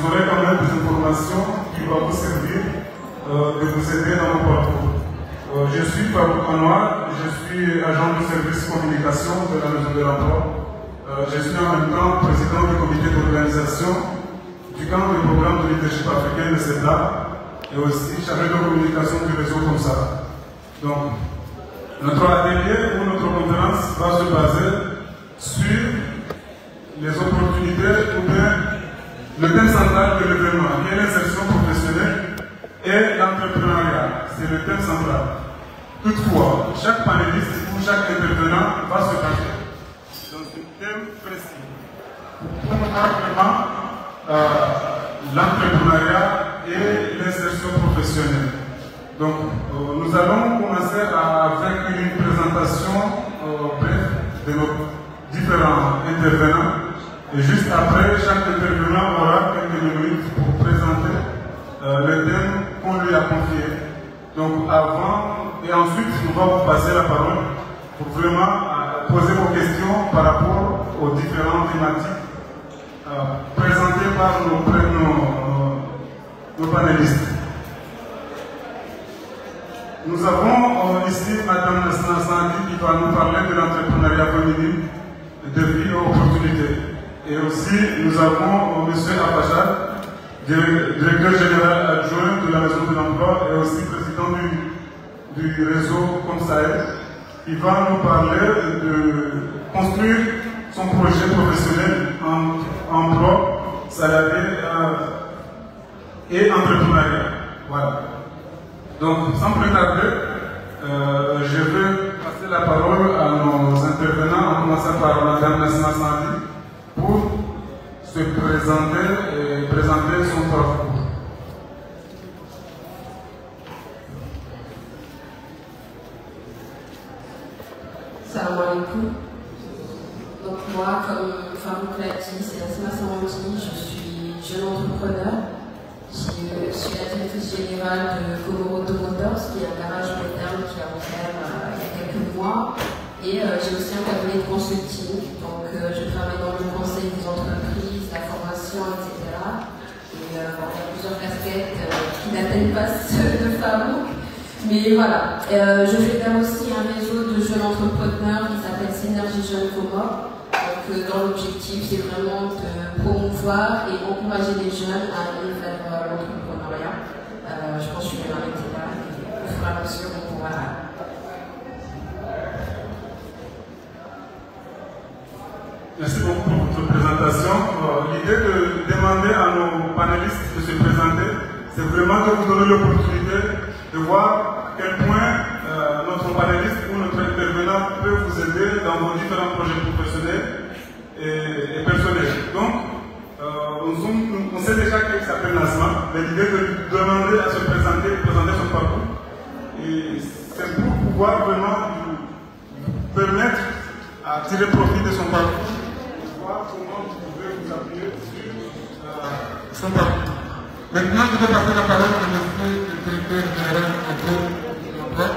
aurez quand même des informations qui vont vous servir de vous aider dans vos parcours. Je suis Farouk Anouar, je suis agent de service communication de la Maison de l'Emploi. Je suis en même temps président du comité d'organisation du camp de programme de leadership africain de CEDA et aussi chargé de communication du réseau comme ça. Donc, notre atelier ou notre conférence va se baser sur les opportunités ou bien le thème central de l'événement, qui est l'insertion professionnelle et l'entrepreneuriat. C'est le thème central. Toutefois, chaque panéliste ou chaque intervenant va se cacher dans un thème précis pour promouvoir vraiment l'entrepreneuriat et l'insertion professionnelle. Donc, nous allons commencer avec une présentation brève de nos différents intervenants. Et juste après, chaque intervenant aura quelques minutes pour présenter le thème qu'on lui a confié. Donc, avant et ensuite, on va vous passer la parole pour vraiment poser vos questions par rapport aux différentes thématiques présentées par nos panélistes. Nous avons ici Mme Nassina Sandi qui va nous parler de l'entrepreneuriat féminin, de vie et opportunités. Et aussi, nous avons M. Abachar, directeur général adjoint de la Maison de l'Emploi et aussi président du réseau Comsaïd, qui va nous parler de construire son projet professionnel en emploi, salarié et entrepreneuriat. Voilà. Donc, sans plus tarder, je vais passer la parole à nos intervenants, en commençant par Mme Nassina Sandi, pour se présenter et présenter son parcours. Salam alaikum. Donc moi, comme Farouk l'a dit, c'est Nassina Sandi, je suis jeune entrepreneur. Je suis la directrice générale de Gomoroto Motors, qui est un garage moderne qui a ouvert il y a quelques mois. Et j'ai aussi un cabinet de consulting, donc je travaille dans le conseil des entreprises, la formation, etc. Et il y a plusieurs casquettes qui n'atteignent pas ceux de Farouk. Mais voilà, je fédère aussi un réseau de jeunes entrepreneurs qui s'appelle Synergie Jeunes Comores. Donc dans l'objectif, c'est vraiment de promouvoir et encourager les jeunes à aller vers l'entrepreneuriat. Je pense que je vais m'arrêter là et au fur et à mesure, on pourra. Merci beaucoup pour votre présentation. L'idée de demander à nos panélistes de se présenter, c'est vraiment de vous donner l'opportunité de voir à quel point notre panéliste ou notre intervenant peut vous aider dans vos différents projets professionnels et personnels. Donc, on sait déjà qu'il s'appelle Nassima, mais l'idée de lui demander à se présenter, de présenter son parcours, c'est pour pouvoir vraiment lui permettre à tirer profit de son parcours. Comment vous pouvez vous appuyer sur son parcours. Maintenant, je vais passer la parole à M. le directeur général de l'emploi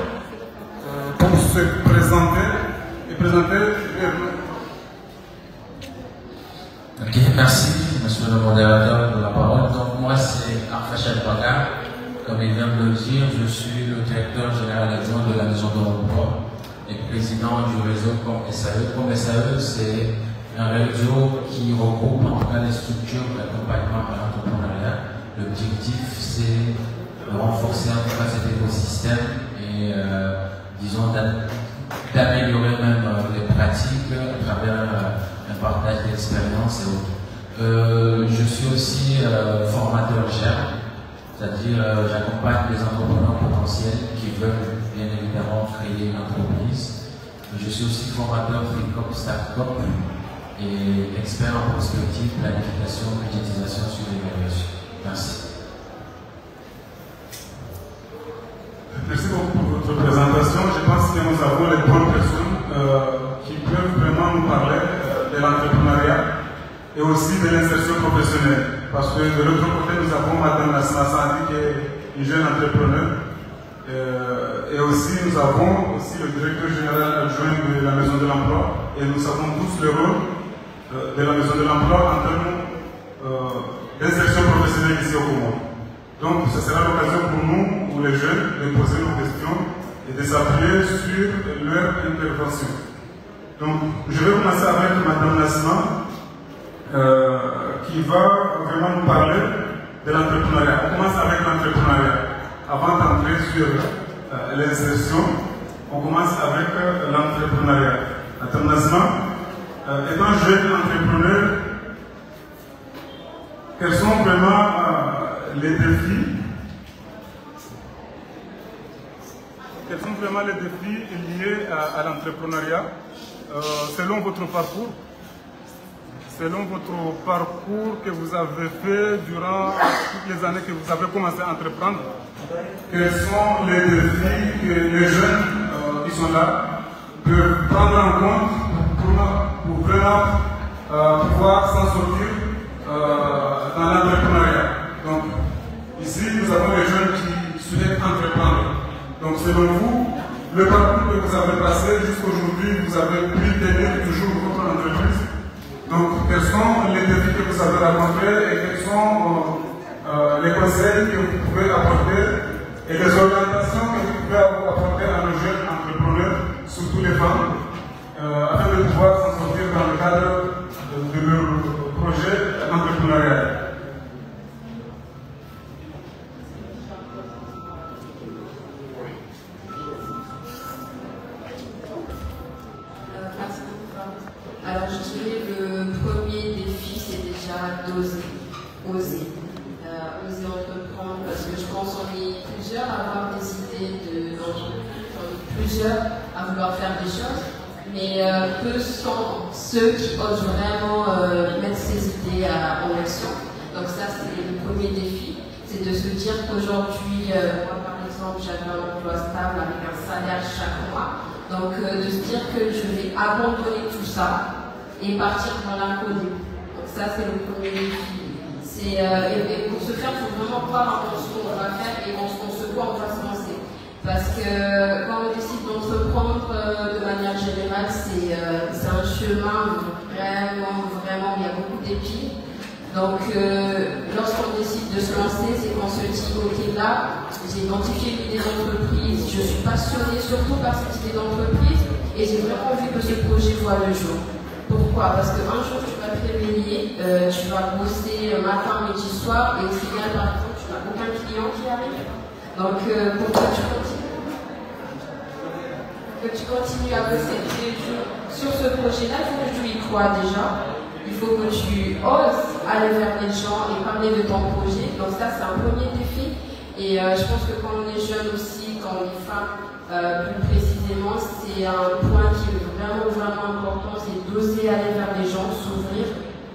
pour se présenter et présenter brièvement. Ok, merci, monsieur le modérateur de la parole. Donc, moi, c'est Arfachel Baga. Comme il vient de le dire, je suis le directeur général adjoint de la Maison de l'Emploi et président du réseau COMSAE. COMSAE, c'est un réseau qui regroupe en tout cas les structures d'accompagnement à l'entrepreneuriat. L'objectif, c'est de renforcer en tout cas cet écosystème et, disons, d'améliorer même les pratiques à travers un partage d'expérience et autres. Je suis aussi formateur GER, c'est-à-dire j'accompagne les entrepreneurs potentiels qui veulent bien évidemment créer une entreprise. Je suis aussi formateur FreeCop Startup et expert en prospective, planification, budgétisation sur l'évaluation. Merci. Merci beaucoup pour votre présentation. Je pense que nous avons les bonnes personnes qui peuvent vraiment nous parler de l'entrepreneuriat et aussi de l'insertion professionnelle. Parce que de l'autre côté, nous avons Mme Nassina Sandi qui est une jeune entrepreneur. Et aussi, nous avons aussi le directeur général adjoint de la Maison de l'Emploi. Et nous savons tous le rôle de la Maison de l'Emploi en termes d'insertion professionnelle. ce sera l'occasion pour nous, pour les jeunes, de poser nos questions et de s'appuyer sur leur intervention. Donc, je vais commencer avec Mme Nassima, qui va vraiment nous parler de l'entrepreneuriat. On commence avec l'entrepreneuriat. Avant d'entrer sur l'insertion, on commence avec l'entrepreneuriat. Mme Nassima, étant jeune entrepreneur, quels sont vraiment les défis? Quels sont vraiment les défis liés à l'entrepreneuriat selon votre parcours? Selon votre parcours que vous avez fait durant toutes les années que vous avez commencé à entreprendre, quels sont les défis que les jeunes qui sont là peuvent prendre en compte pour vraiment pouvoir s'en sortir dans l'entrepreneuriat? Donc, ici, nous avons les jeunes qui souhaitent entreprendre. Donc, selon vous, le parcours que vous avez passé jusqu'aujourd'hui, vous avez pu tenir toujours votre entreprise. Donc, quels sont les défis que vous avez rencontrés et quels sont les conseils que vous pouvez apporter et les orientations que vous pouvez apporter à nos jeunes entrepreneurs, surtout les femmes, afin de pouvoir s'en sortir dans le cadre de leur projet entrepreneurial? Alors je dirais le premier défi c'est déjà d'oser, oser entreprendre, parce que je pense qu'on est plusieurs à avoir des idées plusieurs à vouloir faire des choses, mais peu sont ceux qui osent vraiment mettre ces idées en action. Donc ça c'est le premier défi, c'est de se dire qu'aujourd'hui, moi par exemple j'avais un emploi stable avec un salaire chaque mois. Donc, de se dire que je vais abandonner tout ça et partir dans l'inconnu. Donc, ça, c'est le premier défi. Et pour ce faire, il faut vraiment croire en ce qu'on va faire et en ce quoi on va se lancer. Parce que quand on décide d'entreprendre de manière générale, c'est un chemin vraiment, il y a beaucoup d'épines. Donc, lorsqu'on décide de se lancer, c'est qu'on se dit, ok, là, j'ai identifié l'idée d'entreprise, je suis passionnée surtout par cette idée d'entreprise et j'ai vraiment envie que ce projet voit le jour. Pourquoi? Parce qu'un jour, tu vas te réveiller, tu vas bosser matin, midi, soir et au final, par exemple, tu n'as aucun client qui arrive. Donc, pour que tu continues à bosser tous les jours sur ce projet-là, il faut que tu y crois déjà. Il faut que tu oses aller vers les gens et parler de ton projet. Donc ça, c'est un premier défi. Et je pense que quand on est jeune aussi, quand on est femme, plus précisément, c'est un point qui est vraiment important, c'est d'oser aller vers les gens, s'ouvrir.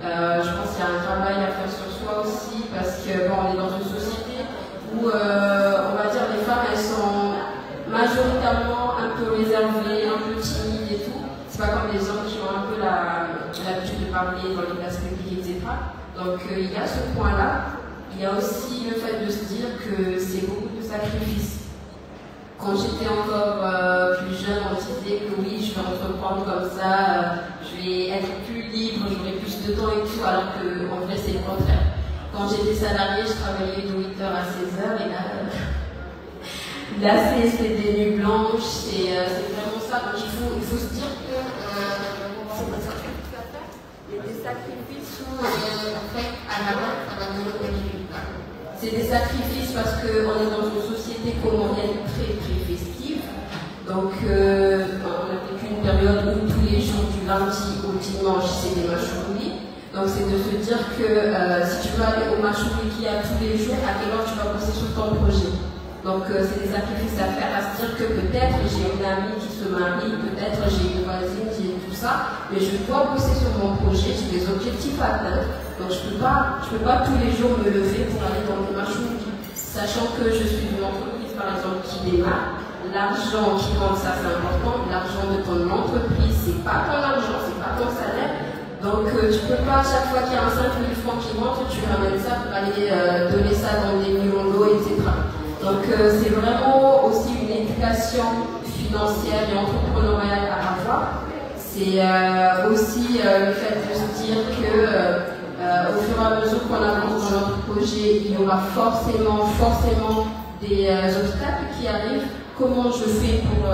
Je pense qu'il y a un travail à faire sur soi aussi, parce que bon, on est dans une société où, on va dire, les femmes, elles sont majoritairement un peu réservées, un peu timides et tout. C'est pas comme les hommes qui ont un peu l'habitude de parler dans les places publiques, etc. Donc il y a ce point-là. Il y a aussi le fait de se dire que c'est beaucoup de sacrifices. Quand j'étais encore plus jeune, on disait que oui, je vais entreprendre comme ça, je vais être plus libre, j'aurai plus de temps et tout, alors qu'en vrai c'est le contraire. Quand j'étais salariée, je travaillais de 8h à 16h et là c'est des nuits blanches, c'est vraiment ça. Donc il faut se dire que des sacrifices où en fait à la base ça va donner des résultats. C'est des sacrifices parce qu'on est dans une société comorienne très festive. Donc on a vécu une période où tous les jours du lundi au dimanche c'est des machouris. Donc c'est de se dire que si tu veux aller au machouri qu'il y a tous les jours, à quelle heure tu vas bosser sur ton projet. Donc c'est des sacrifices à faire, à se dire que peut-être j'ai une amie qui se marie, peut-être j'ai une voisine qui est tout ça, mais je dois bosser sur mon projet, j'ai des objectifs à atteindre, donc je peux pas tous les jours me lever pour aller dans le machouri, sachant que je suis une entreprise par exemple qui démarre, l'argent qui rentre ça c'est important, l'argent de ton entreprise c'est pas ton argent, c'est pas ton salaire, donc tu peux pas à chaque fois qu'il y a un 5 000 francs qui rentre, tu ramènes ça pour aller donner ça dans des millions d'eau, etc. Donc c'est vraiment aussi une éducation financière et entrepreneuriale à avoir. C'est aussi le fait de se dire que Au fur et à mesure qu'on avance dans notre projet, il y aura forcément des obstacles qui arrivent. Comment je fais pour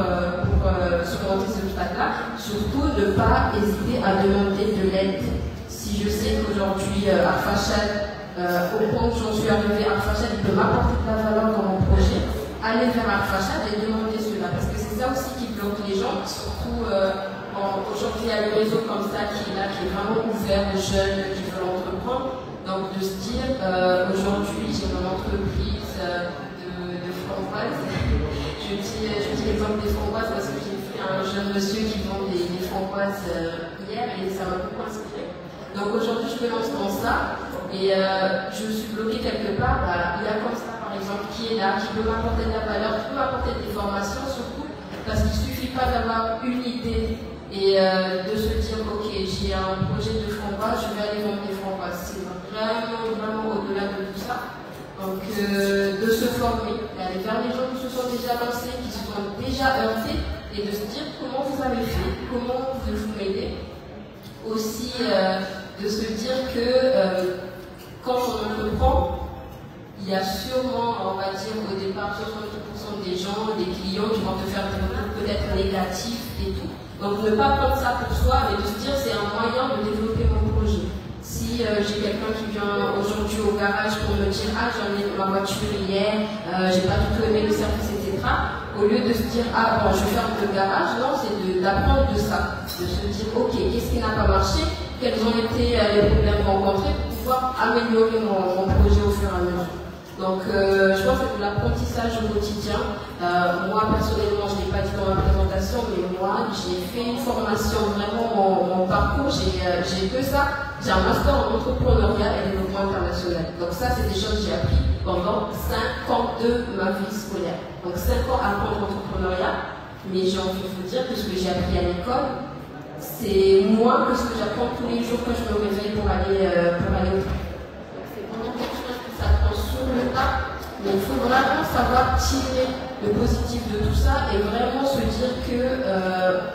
surmonter ces obstacles-là? Surtout ne pas hésiter à demander de l'aide. Si je sais qu'aujourd'hui, Arfachad, au point où j'en suis arrivée, Arfachad peut m'apporter de la valeur dans mon projet, aller vers Arfachad et demander cela. Parce que c'est ça aussi qui bloque les gens, surtout aujourd'hui, il y a le réseau comme ça qui est là, qui est vraiment ouvert aux jeunes qui veulent entreprendre. Donc de se dire, aujourd'hui, j'ai mon entreprise de framboises. Je dis l'exemple des framboises parce que j'ai vu un jeune monsieur qui vend des framboises hier et ça m'a beaucoup inspiré. Donc aujourd'hui, je me lance dans ça et je me suis bloquée quelque part. Il y a comme ça, par exemple, qui est là, qui peut m'apporter de la valeur, qui peut m'apporter des formations surtout, parce qu'il ne suffit pas d'avoir une idée et de se dire, ok, j'ai un projet de framboises, je vais aller vendre des framboises. C'est vraiment au-delà de tout ça. Donc, de se former, d'aller vers les gens qui se sont déjà lancés, qui se sont déjà heurtés, et de se dire comment vous avez fait, comment vous m'aider. Aussi, de se dire que quand on entreprend, il y a sûrement, on va dire au départ, 60% des gens, des clients qui vont te faire des retours peut-être négatifs et tout. Donc, ne pas prendre ça pour soi, mais de se dire c'est un moyen de développer mon projet. Si j'ai quelqu'un qui vient aujourd'hui au garage pour me dire ah j'en ai ma voiture hier, j'ai pas du tout aimé le service, etc. Au lieu de se dire ah bon je ferme le garage, non, c'est d'apprendre de ça, de se dire ok qu'est-ce qui n'a pas marché, quels ont été les problèmes rencontrés pour pouvoir améliorer mon projet au fur et à mesure. Donc je pense que c'est de l'apprentissage au quotidien. Moi personnellement, je ne l'ai pas dit dans ma présentation, mais moi j'ai fait une formation, vraiment mon parcours, j'ai que ça. J'ai un master en entrepreneuriat et développement international. Donc ça, c'est des choses que j'ai appris pendant 5 ans de ma vie scolaire. Donc 5 ans à apprendre l'entrepreneuriat, mais j'ai envie de vous dire que ce que j'ai appris à l'école, c'est moins que ce que j'apprends tous les jours quand je me réveille pour aller au travail. Donc c'est vraiment quelque chose qui s'apprend sur le tas, mais il faut vraiment savoir tirer le positif de tout ça et vraiment se dire que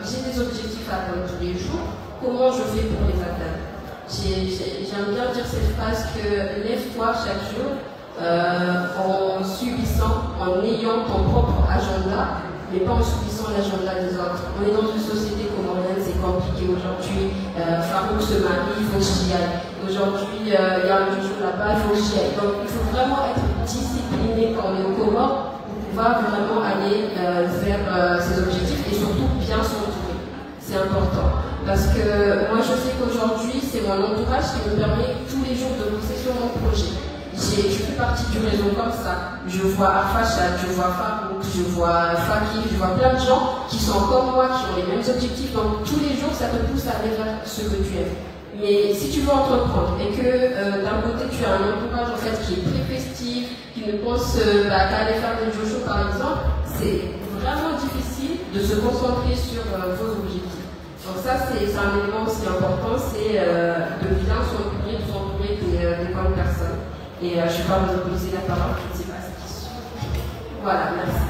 j'ai des objectifs à atteindre tous les jours, comment je fais pour les atteindre. J'aime bien dire cette phrase que lève-toi chaque jour en subissant, en ayant ton propre agenda, mais pas en subissant l'agenda des autres. On est dans une société comorienne, c'est compliqué aujourd'hui. Farouk se marie, il faut que j'y aille. Aujourd'hui, il y a un jour là-bas, il faut que j'y aille. Donc il faut vraiment être discipliné quand on est au Comores pour pouvoir vraiment aller vers ses objectifs et surtout bien s'entourer. C'est important. Parce que moi je sais qu'aujourd'hui c'est mon entourage qui me permet tous les jours de bosser sur mon projet. Je fais partie du réseau comme ça. Je vois Arfachad, je vois Farouk, je vois Fakir, je vois plein de gens qui sont comme moi, qui ont les mêmes objectifs. Donc tous les jours ça te pousse à aller vers ce que tu aimes. Mais si tu veux entreprendre et que d'un côté tu as un entourage en fait qui est très festif, qui ne pense qu'à aller faire des jojo par exemple, c'est vraiment difficile de se concentrer sur vos objectifs. Donc ça, c'est un élément aussi important, c'est de bien s'entourer des bonnes personnes. Et je ne vais pas vous monopoliser la parole, je ne sais pas ce qui suit. Voilà, merci.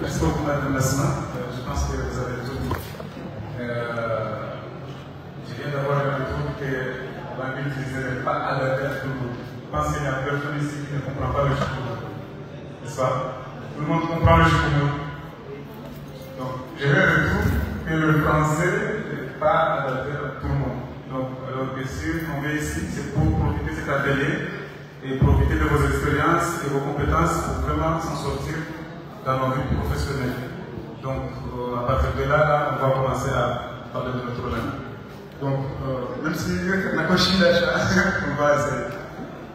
Merci beaucoup, Madame Lassina. Je pense que vous avez tout dit. Je viens d'avoir un retour que la ville disait pas adapté à tout le monde. Je pense qu'il y a personne ici qui ne comprend pas le chiffre. N'est-ce pas? Tout le monde comprend le chiffre. Donc, j'ai un retour que le français n'est pas adapté à tout le monde. Donc, alors que si on vient ici, c'est pour profiter de cet atelier et profiter de vos expériences et vos compétences pour vraiment s'en sortir dans nos vies professionnelles. Donc, à partir de là, on va commencer à parler de notre langue. Donc, même si la cochine d'achat, on va essayer.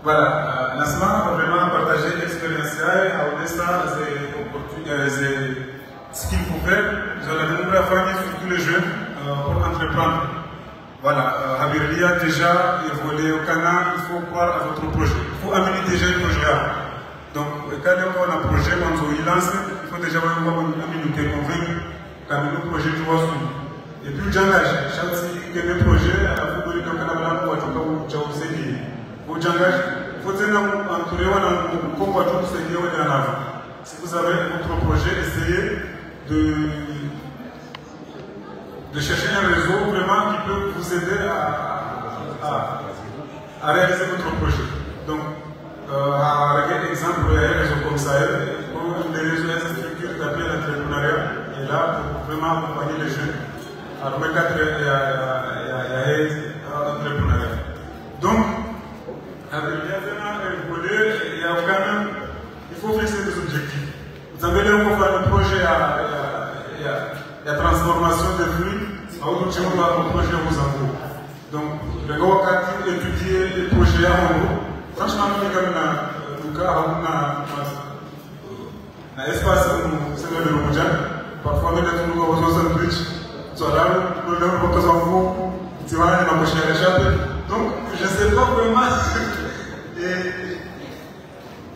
Voilà, Nasma a vraiment partagé l'expérience à Odessa, ce qu'il faut faire. Nous allons nous accompagner sur tous les jeunes pour entreprendre. Voilà, Habirli a déjà évolué au Canada, il faut croire à votre projet. Il faut amener déjà le projet là. Donc, quand on a un projet, quand on lance, il faut déjà avoir une communauté convaincue qu'un projet doit suivre. Et puis, j'engage. Chaque fois que le projet, à la fois de Canada, pour être au Tchaousséli, au Djangage, il faut tenir entourer un combat de Ségué en avant. Si vous avez votre projet, essayez de de chercher un réseau vraiment qui peut vous aider à réaliser votre projet. Donc, avec un exemple, un réseau comme ça, les réseaux et les structures d'appui à l'entrepreneuriat est là pour vraiment accompagner les jeunes. Alors, il y a l'entrepreneuriat. Donc, il y a quand même, il faut fixer des objectifs. Vous avez là où faire le projet à transformation des fruits, à où tu vas le projet aux envois. Donc, le gars qui étudier les projets à Hongo, franchement, il y a un cas, un espace où c'est le Roujan. Parfois, on est tout le sandwich, soit là, nous avons beaucoup d'enfants, tu vois, il m'a couché à l'échappée. Donc, je ne sais pas vraiment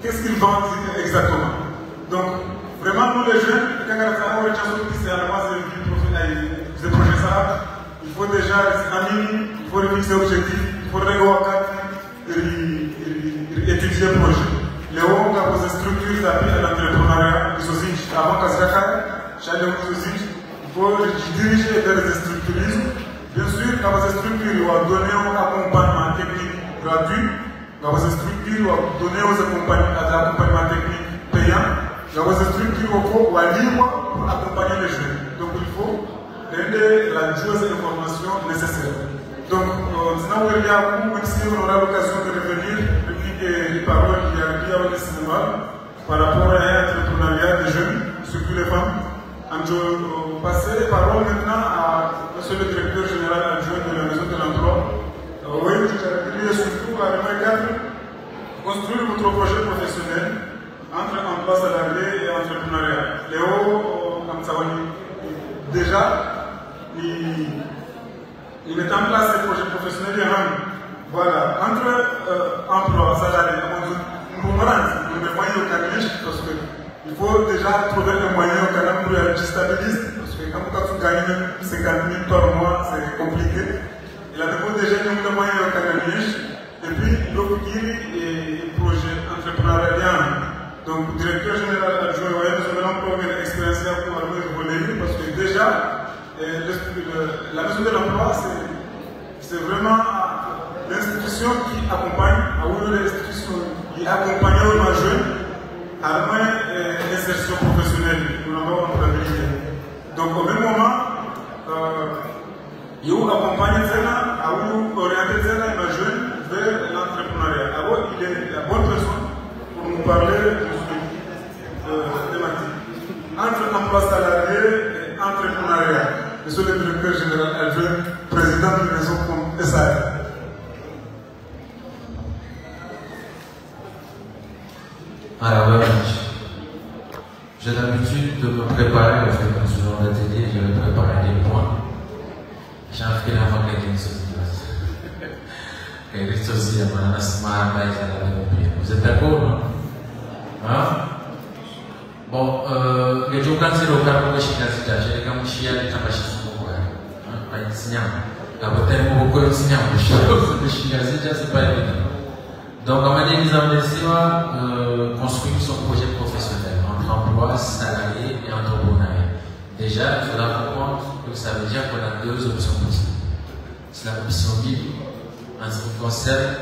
qu'est-ce qu'ils vendent exactement. Donc, vraiment, nous les jeunes, quand on a c'est à la base des projets ça, il faut déjà il faut fixer l'objectif, il faut étudier le projet. Les hauts, quand vous structures d'appui à l'entrepreneuriat, avant il faut diriger vers les structurismes. Bien sûr, quand vous structures, il va donner un accompagnement technique gratuit. Quand vous structures, il va donner un accompagnement technique payant. Quand vous structures, il va libre pour accompagner les jeunes. Donc, il faut donner la juste information nécessaire. Donc, sinon, on aura l'occasion de revenir, répliquer les paroles qu'il y a liées au cinéma par rapport à l'entrepreneuriat des jeunes, surtout les femmes. Je passer les paroles maintenant à M. le directeur général adjoint de la Maison de l'Emploi. Oui, je dirais surtout à construire votre projet professionnel entre emploi salarié et entrepreneuriat. Léo, comme ça, déjà, il met en place ces projets professionnels. Voilà, entre emploi salarié, nous mettons moyens au cabinet parce que il faut déjà trouver un moyen au Canada pour être stabiliste, parce que quand tu gagnes 50 000 par mois, c'est compliqué. Il a déjà un moyen au Canada, et puis l'OPIR et le projet entrepreneurial. Donc, directeur général adjoint, nous avons une expérience pour aller parce que déjà, la Maison de l'Emploi, c'est vraiment l'institution qui accompagne, l'institution qui accompagne les jeunes à l'insertion professionnelle, nous l'avons comptabilisé. Donc au même moment, il accompagne à orienter les jeunes vers l'entrepreneuriat. Alors il est la bonne personne pour nous parler de thématique. Entre emploi salarié et entrepreneuriat. Monsieur le directeur général adjoint, président de la maison comme SAR. Alors, j'ai l'habitude de me préparer, en fait, dans ce genre d'atelier, je vais préparer des points. J'ai appris la fois qu'il y a une chose. Vous êtes d'accord, non? Hein? Bon, les gens qui sont au cas où je suis là, j'ai comme je suis allé dans la chasse pour pas une signal. La bataille pour beaucoup de signal, je suis là, c'est pas évident. Donc, on m'a dit qu'ils construire son projet professionnel entre emploi, salarié et entrepreneuriat. Déjà, il faudra comprendre que ça veut dire qu'on a deux options possibles. C'est la option libre, en ce qui concerne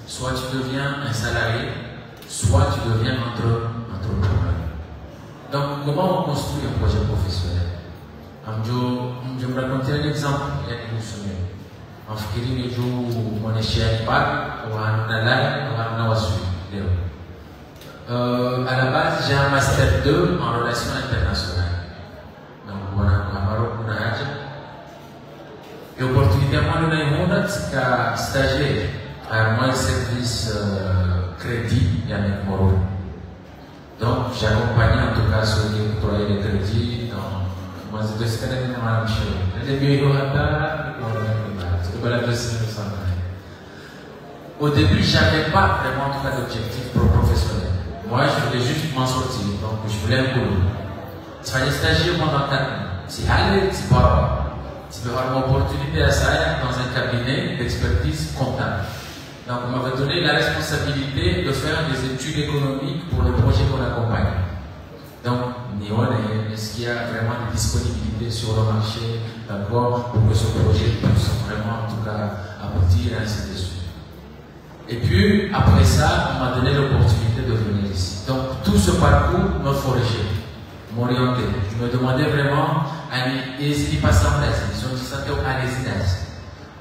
soit tu deviens un salarié, soit tu deviens entrepreneur. Donc, comment on construit un projet professionnel? Je me raconter un exemple, il y a une semaine. En fikiri je mon échec pas ou en allant ou en awasu. À la base, j'ai un master 2 en relations internationales. Donc, voilà, à Maroc, on a et opportunité moi nous avons c'est stagiaire à moi le service crédit il y a avec Moro. Donc, j'ai accompagné en tout cas ceux qui octroyaient les crédits dans moi je dois se connaître dans la mission. Le début au début, je n'avais pas vraiment d'objectif professionnel. Moi, je voulais juste m'en sortir. Donc, je voulais un boulot. Il fallait stagiaire pendant 4 ans. Si allez, tu peux avoir une opportunité à ça dans un cabinet d'expertise comptable. Donc, on m'avait donné la responsabilité de faire des études économiques pour le projet qu'on accompagne. Donc, est-ce qu'il y a vraiment des disponibilités sur le marché, d'accord, pour que ce projet puisse vraiment, en tout cas, aboutir et ainsi de suite. Et puis, après ça, on m'a donné l'opportunité de venir ici. Donc, tout ce parcours m'a forgé, m'orienté. Je me demandais vraiment, est-ce qu'il passe en place? Ils sont à résidence.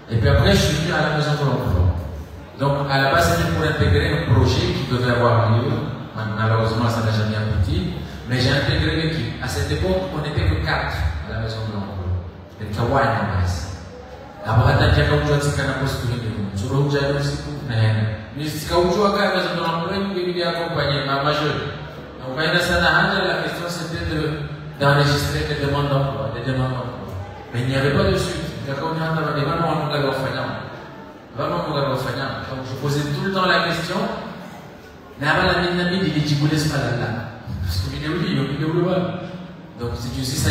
Et puis après, je suis venu à la maison de l'emploi. Donc, à la base, c'était pour intégrer un projet qui devait avoir lieu. Malheureusement, ça n'a jamais abouti. Mais j'ai intégré l'équipe. À cette époque, on n'était que 4 à la maison de l'emploi. Le Kawaii en base. D'abord, il y a un peu de temps à construire. Je ne sais pas si vous mais si vous avez à la maison de l'emploi, vous devez accompagner ma majeure. Donc, la question c'était d'enregistrer des demandes d'emploi. Mais il n'y avait pas de suite. Donc, je posais tout le temps la question. Donc, c'est aussi ça,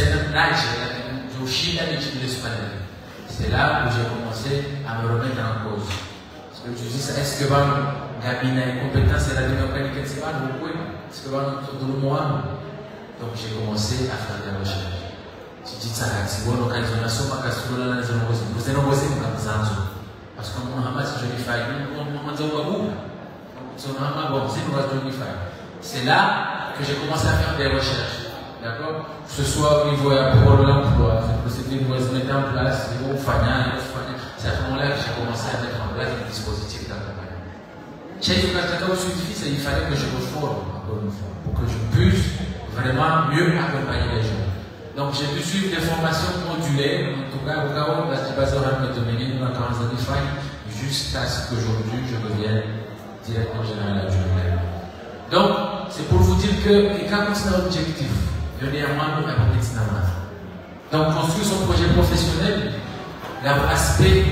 c'est là où j'ai commencé à me remettre en cause. Parce que je dis, est-ce que Gabi a une compétence et la démocratie, est-ce que donc j'ai commencé à faire des recherches. Je dis ça, si vous avez l'occasion de faire parce que c'est là que j'ai commencé à faire des recherches. D'accord? Que ce soit au niveau pour l'emploi, cette procédure doit se mettre en place, c'est à ce moment-là que j'ai commencé à mettre en place des dispositifs d'accompagnement. Il fallait que je me forme, encore une fois, pour que je puisse vraiment mieux accompagner les gens. Donc j'ai pu suivre des formations modulaires, en tout cas au cas où la Tibazora me dominait dans la carence de jusqu'à ce qu'aujourd'hui je devienne directeur général adjoint. Donc, c'est pour vous dire que quand on a un objectif, donc construire son projet professionnel, l'aspect,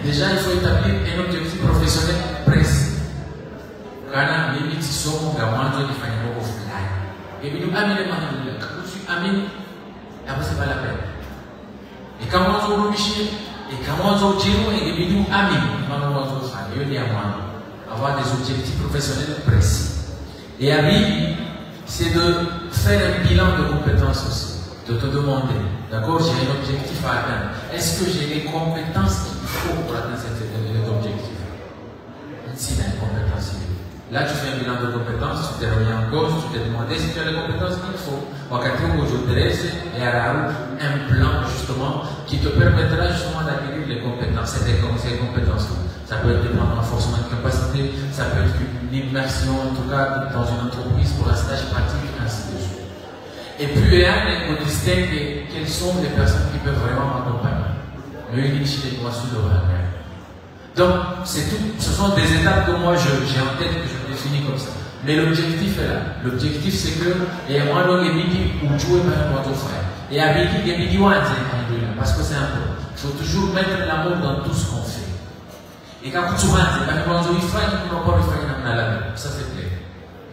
déjà il faut établir un objectif professionnel précis. Quand on a limite, c'est pas la peine. Et quand on a et quand on a avoir des objectifs professionnels précis. Et Abi, c'est de faire un bilan de compétences aussi, de te demander, d'accord, j'ai un objectif à atteindre. Est-ce que j'ai les compétences qu'il faut pour atteindre cet objectif? Si tu as une compétence, là tu fais un bilan de compétences, tu t'es remis en cause, tu t'es demandé si tu as les compétences qu'il faut. Et un plan justement qui te permettra justement d'acquérir les compétences. C'est ces compétences-là. Ça peut être un renforcement de capacité, ça peut être une immersion en tout cas dans une entreprise pour un stage pratique, ainsi de suite. Et puis, on distingue quelles sont les personnes qui peuvent vraiment m'accompagner. Donc, ce sont des étapes que moi j'ai en tête, que je définis comme ça. Mais l'objectif est là. L'objectif c'est que, et moi, où tu es mon frère. Et avec parce que c'est important. Il faut toujours mettre l'amour dans tout ce qu'on fait. Et quand tu vas ça c'est clair.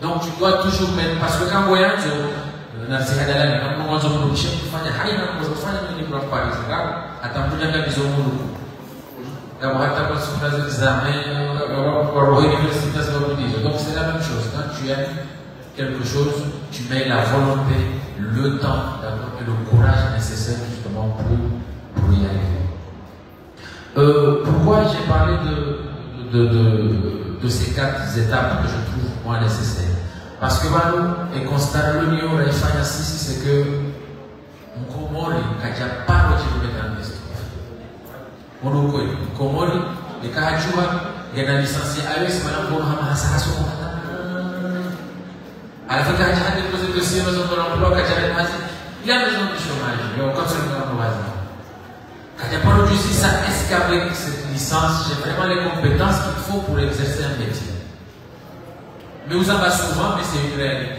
Donc tu dois toujours mettre, parce que quand voyage, donc c'est la même chose. Quand tu aimes quelque chose, tu mets la volonté, le temps et le courage nécessaire justement pour y aller. Pourquoi j'ai parlé de ces 4 étapes que je trouve moi nécessaires? Parce que et constat le niveau c'est que mon Komori n'a pas le mon Komori et Kahachua il y a licencié à eux c'est maintenant pour à la fin quand il a déposé le dossier maison de l'emploi il a besoin de chômage il y a encore quand il n'y a pas de justice, est-ce qu'avec cette licence, j'ai vraiment les compétences qu'il faut pour exercer un métier? Mais vous en avez souvent, mais c'est une réalité.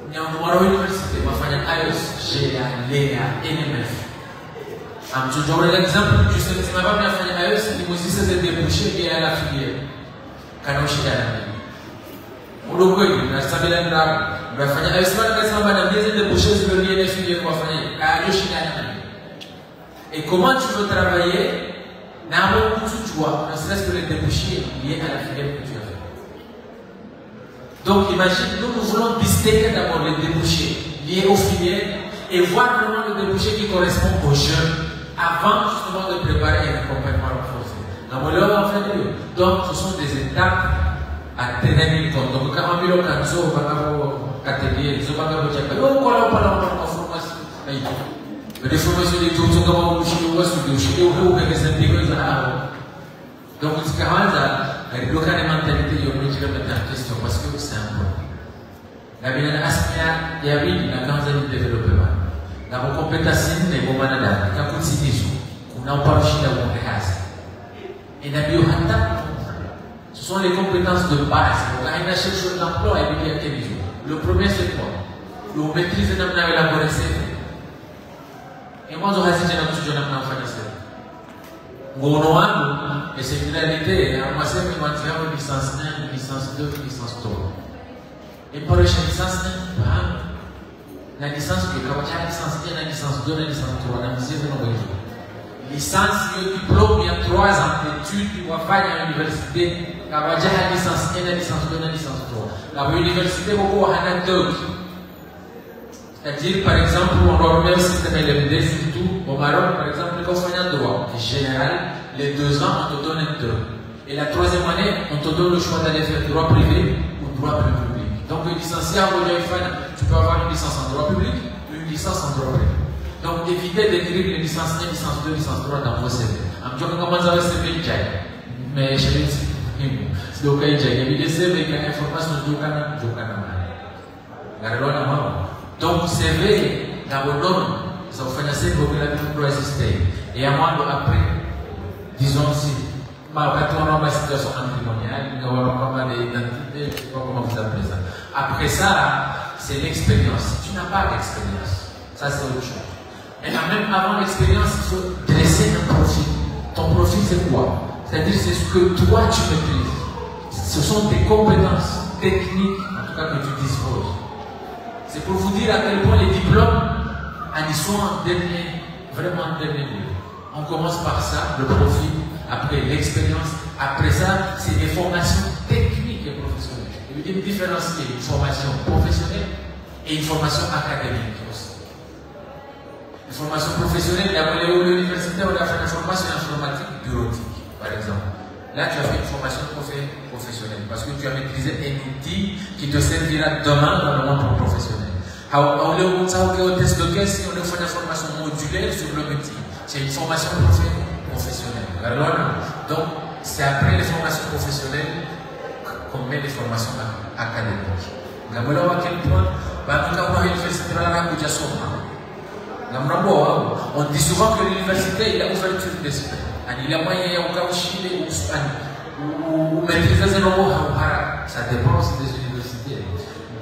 Il y a un moment à l'université, on va faire un AES, GA, LEA, NMF. Je donne l'exemple, je sais que si je n'ai pas bien fait un AES, c'est que si c'est débouché et à la filière. Quand on chie à la filière. On le voit, on a savé la grave. On va faire un AES, on va faire un débouché sur le lien des filières, on va faire un AES. Et comment tu veux travailler dans le coup tu vois, ne serait-ce que les débouchés liés à la filière que tu as fait. Donc imagine, nous voulons distinguer d'abord les débouchés liées aux filières et voir vraiment le débouché qui correspond aux jeunes avant justement de préparer un accompagnement renforcé. Donc, ce sont des étapes à tenir compte. Donc, quand on a un atelier, ils ont pas de formation. Les formations des tours sont comme un boucher ou donc, ce qui est le cas de mentalité, il y a une question parce que c'est important. La vie il y a une quinzaine de développement. La compétence est bon manada, quand on s'y dit, on n'a pas réussi à mon cas. Et la biohata, ce sont les compétences de base. Quand on a cherché l'emploi, il y a quelques jours. Le premier, c'est quoi? Le maîtrise de la connaissance. Et moi, je reste dans la connaissance. Et c'est une réalité. Moi, c'est une licence 1, une licence 2, une licence 3. Et pour la licence 1, la licence que quand tu as la licence 1, la licence 2, la licence 3, la licence 2, licence, le diplôme, il y a 3 ans d'études, tu vas faire à l'université. Quand tu as la licence 1, la licence 2, la licence 3. À l'université, vous avez 2. C'est-à-dire, par exemple, on remet le système LMD, surtout au Maroc, par exemple, quand on fait un droit général, les 2 ans, on te donne un 2. Et la 3e année, on te donne le choix d'aller faire droit privé ou droit public. Donc, le licencié, tu peux avoir une licence en droit public ou une licence en droit privé. Donc, évitez d'écrire les licences 1, licence 2, licence 3 dans vos CV. En tout cas, comment ça va se faire? Mais je vais dire, c'est le cas, il y a des CV qui ont information du Canada. Donc, CV, d'abord, ça va financer pour que la vie puisse exister. Et à moi, après, disons si, quand on a une situation matrimoniale, on va avoir des identités, je ne sais pas comment vous appelez ça. Après ça, c'est l'expérience. Si tu n'as pas d'expérience, ça c'est autre chose. Et même avant l'expérience, il faut dresser un profil. Ton profil, c'est quoi? C'est-à-dire, c'est ce que toi tu maîtrises. Ce sont tes compétences techniques, en tout cas, que tu disposes. C'est pour vous dire à quel point les diplômes, ils sont en dernier, vraiment en dernier lieu. On commence par ça, le profil, après l'expérience, après ça, c'est des formations techniques et professionnelles. Il veut dire différencier une formation professionnelle et une formation académique aussi. Une formation professionnelle, d'abord l'université, on a fait une formation informatique bureautique, par exemple. Là, tu as fait une formation professionnelle parce que tu as maîtrisé un outil qui te servira demain dans le monde professionnel. On est au test de caisse, si on a fait une formation modulaire sur le métier. C'est une formation professionnelle. Donc, c'est après les formations professionnelles qu'on met les formations académiques. À quel point, on dit souvent que l'université est l'ouverture d'esprit. Il y a moyen au Chili ou maîtriser ce nombre, ça dépend aussi des universités.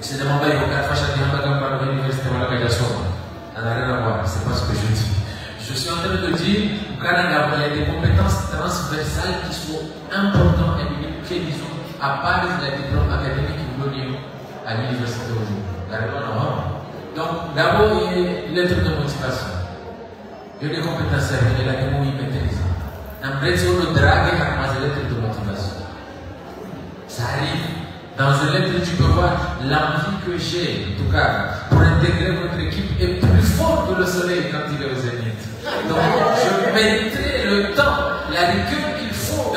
C'est de mon bail au Carfacha qui n'a pas de l'université à la Gaïasoma. Ça n'a rien à voir, c'est pas ce que je dis. Je suis en train de dire qu'au Canada, il y a des compétences transversales qui sont importantes et qui disons, à part les diplômes académiques qui vous donnent à l'université aujourd'hui. Donc, d'abord, il y a lettre de motivation. Il y a des compétences à venir, là, qui maîtrisent. Sur le drague à ma lettre de motivation. Ça arrive. Dans une lettre, tu peux voir l'envie que j'ai, en tout cas, pour intégrer votre équipe est plus fort que le soleil quand il est au zénith. Donc, je mettrai le temps, la rigueur qu'il faut.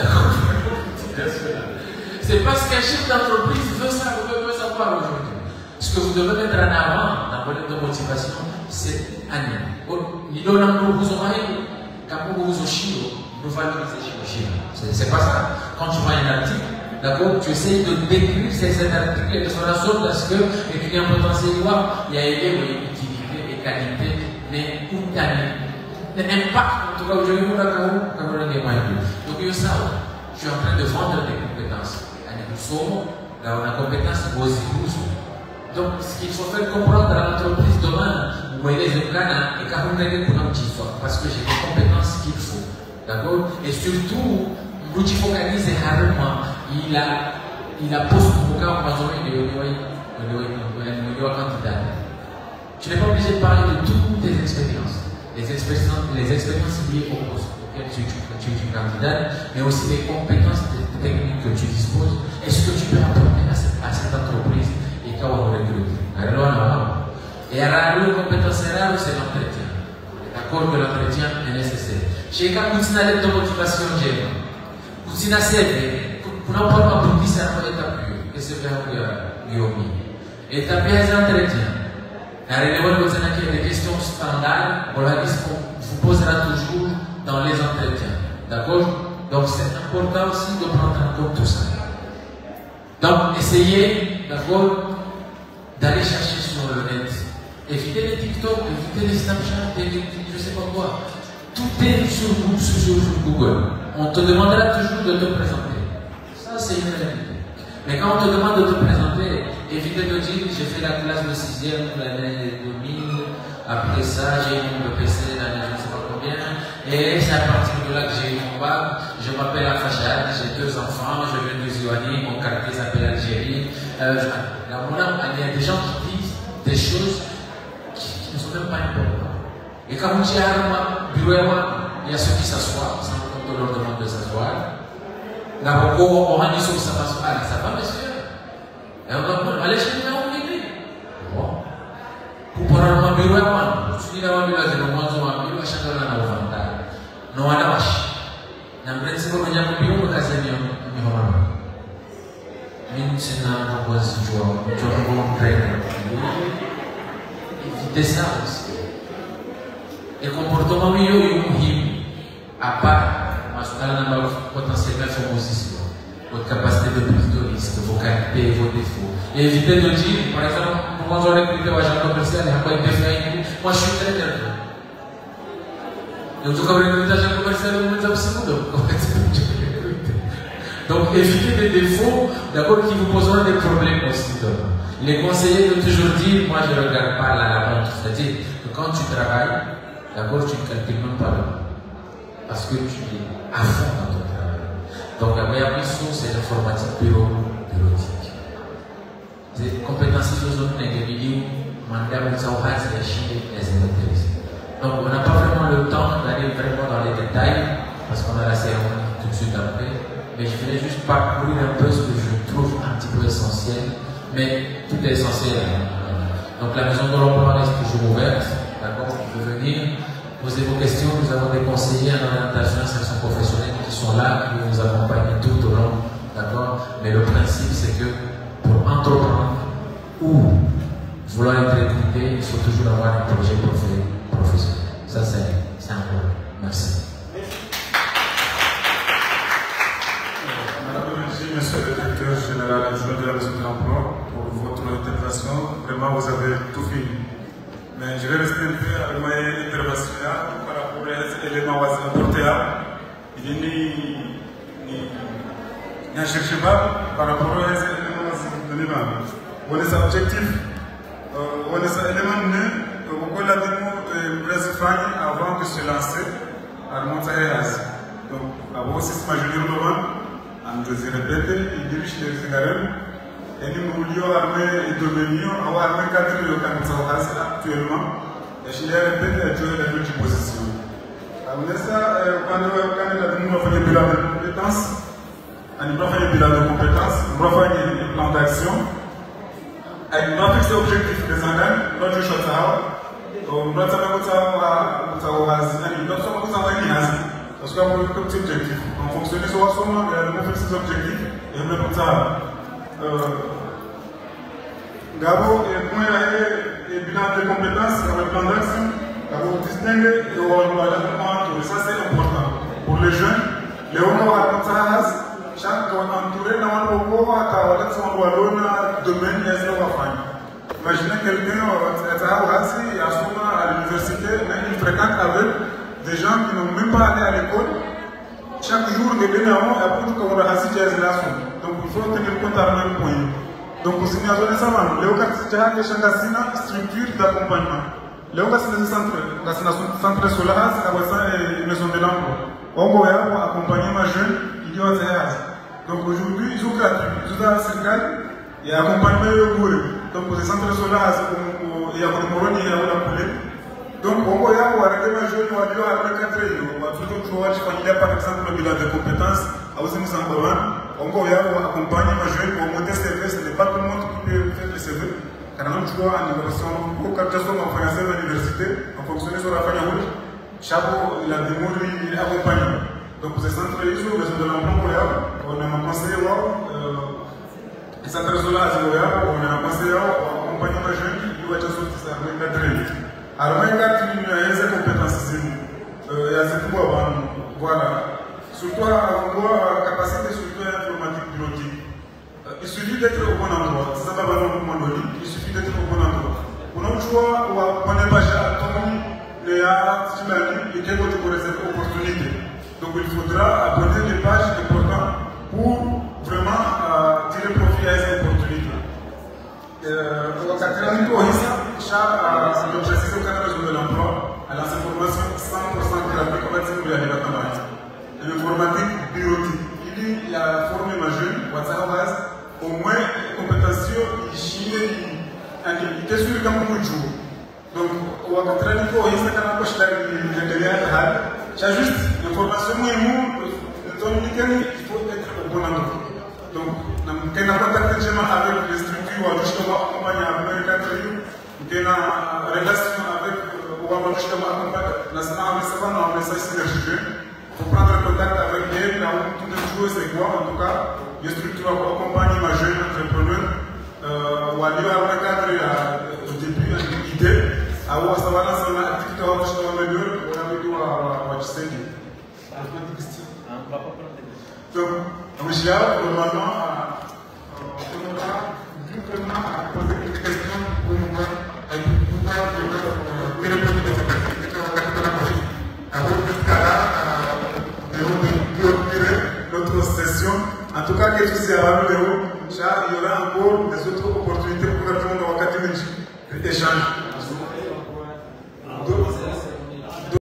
C'est parce qu'un chef d'entreprise veut savoir aujourd'hui. Ce que vous devez mettre en avant dans votre lettre de motivation, c'est année. C'est pas ça. Quand tu vois un article, d'accord, tu essayes de décrire cet article et de faire en sorte à ce que les clients potentiels voient, il y a utilité et qualité, mais l'impact, en tout cas, aujourd'hui, donc, il y a ça. Je suis en train de vendre des compétences. Là, on a compétences aussi. Donc, ce qu'il faut faire comprendre à l'entreprise demain, vous voyez les Ghana et quand vous regardez pour notre histoire, parce que j'ai des compétences qu'il faut. D'accord? Et surtout, l'outil focalisé rarement, il a posé pour quand on va donner le candidat. Tu n'es pas obligé de parler de toutes tes expériences. Les expériences liées au poste auquel tu es candidat, mais aussi les compétences techniques que tu disposes et ce que tu peux apporter à cette entreprise et quand on recrute. Alors, Et à la compétence rare, c'est l'entretien. D'accord que l'entretien est nécessaire. Chez quand vous avez de motivation, vous avez pour n'importe quoi pour dire ça, et c'est bien que et tapez les entretiens. La réunion de des questions standards, on vous posera toujours dans les entretiens. D'accord? Donc c'est important aussi de prendre en compte tout ça. Donc essayez, d'accord, d'aller chercher sur le net. Évitez les TikTok, évitez les Snapchat, je ne sais pas quoi. Tout est sur Google. On te demandera toujours de te présenter. Ça, c'est une réalité. Mais quand on te demande de te présenter, évitez de dire j'ai fait la classe de 6e l'année 2000, après ça j'ai eu le PC l'année je ne sais pas combien, et c'est à partir de là que j'ai eu mon bac, je m'appelle Al-Fachad, j'ai 2 enfants, je viens de Zouani, mon quartier s'appelle Algérie. Là, il y a des gens qui disent des choses qui ne sont même pas importantes. Et quand vous dites à moi, bureau, il y a ceux qui s'assoient, sans qu'on leur demande de s'asseoir. Là, on a dit sur ça, ça va, monsieur. Et on va aller chez nous, on dit. Bon. Pour parler de mon bureau, je suis là, je suis là, je suis là, non, on a vache. Na principe, on a un bureau, on a un bureau. Mais c'est un peu ce jour, je vais vous montrer. Évitez ça aussi. Et le comportement mieux est à part. Potentiellement famosissime, votre capacité de prise de risque, vos qualités, vos défauts. Et évitez de dire, par exemple, quand on recrute un agent commercial, il y a quoi de moi je suis très nerveux. Donc, quand on recrute un agent commercial, on est absolument. Donc, évitez des défauts, d'abord qui vous poseront des problèmes aussi. Il est conseillé de toujours dire, moi je ne regarde pas la montre. C'est-à-dire que quand tu travailles, d'abord tu ne calcules même pas le temps. Parce que tu es à fond dans ton travail. Donc la meilleure mission, c'est l'informatique bureautique. Les compétences de zone négative, mandat de savoir c'est la Chine et les intéressés. Donc on n'a pas vraiment le temps d'aller vraiment dans les détails, parce qu'on a la cérémonie tout de suite après. Mais je voulais juste parcourir un peu ce que je trouve un petit peu essentiel, mais tout est essentiel. Donc la maison de l'emploi reste toujours ouverte, d'accord, vous pouvez venir. Posez vos questions, nous avons des conseillers en orientation et insertion professionnelle qui sont là, qui nous accompagnent tout au long, d'accord. Mais le principe, c'est que pour entreprendre ou vouloir être recruté, il faut toujours avoir un projet professionnel. Ça, c'est un point. Merci. Madame le Monsieur le directeur général adjoint de la maison de l'emploi, pour votre intervention, vraiment vous avez tout fini. Mais je vais rester un peu à une intervention par rapport aux éléments apportés. Il y a un cherchement par rapport aux éléments. On est objectif. On est un élément on l'a dit avant de se lancer à Montaïas. Donc, avant aussi, c'est ma jolie roman. On désire répéter, il dirige les cigarettes. Et nous voulions armer et devenir, avoir armé 4 de actuellement. Et je l'ai répété à jouer les deux positions. Après ça, quand on a fait le bilan de compétences, on a fait le bilan de compétences, on a fait un plan d'action. On a fixé l'objectif des années, on a fait le choix. On a fait parce qu'on a un objectif. On fonctionne sur ce moment, on a fixé l'objectif et on a fait ça. D'abord, le bilan de compétences, le plan d'action, d'abord distinguer et on ça c'est important. Pour les jeunes, les hommes chaque entouré dans le domaine imaginez quelqu'un à l'université, il fréquente avec des gens qui n'ont même pas allé à l'école. Chaque jour, il y a des gens qui donc il faut tenir compte à même point. Donc, pour signaler ça, il y a une structure d'accompagnement. Il y a un centre solaire, c'est une maison de l'emploi. On va accompagner ma jeune qui doit être. Donc, aujourd'hui, ils ont gratuit. Ils ont un cercle et accompagnement au bourg. Donc, pour les centres solaires, il y a un moroni et un poulet. Donc, on va arrêter ma jeune, on va lui arrêter 4 ans. On va toujours il y a par exemple le bilan de compétences. On va accompagner ma jeune pour monter ses CV. Ce n'est pas tout le monde qui peut faire le CV. Quand tu vois en innovation, pour quand tu as à l'université, en fonction de la famille, chapeau, il a des mots de accompagnement. Donc, ces centres de l'emploi, on a un conseiller, les centres de l'emploi, on a un conseiller, accompagnement jeune, il va être sorti ça, mais alors, il y a des compétences, il y a des pouvoirs, voilà. Surtout, avoir capacité surtout informatique bureautique. Il suffit d'être au bon endroit. Ça va il suffit d'être au bon endroit. Pour nous, on n'est pas cher à tout les arts, et quelles autres opportunités. Donc il faudra apporter des pages importantes pour vraiment tirer profit à ces opportunités. Je précise au Canada de l'emploi, à la formation 100% gratuite, on va dire que vous allez la l'informatique bureautique. Il a formé ma jeune, au moins compétences, il était sur le camp de jour. Donc, on va montrer qu'il faut que c'est juste l'information, il faut être au bon endroit. Donc, on a contacté avec les structures, justement, accompagner American Trio, on a relation avec la message synergique. Il faut prendre contact avec elle, tout le jour, c'est quoi, en tout cas, les structures accompagnent ma jeune entrepreneur, ou aller à un cadre au début, une idée. Alors, ça va lancer une activité à améliorer, on a vu à Watchsteady. Donc, normalement, on aura simplement à poser quelques questions pour pouvoir répondre à ces questions. Alors, jusqu'à là, notre session. En tout cas, qu'est-ce que c'est à il y aura encore des autres opportunités pour répondre aux 4 minutes d'échange.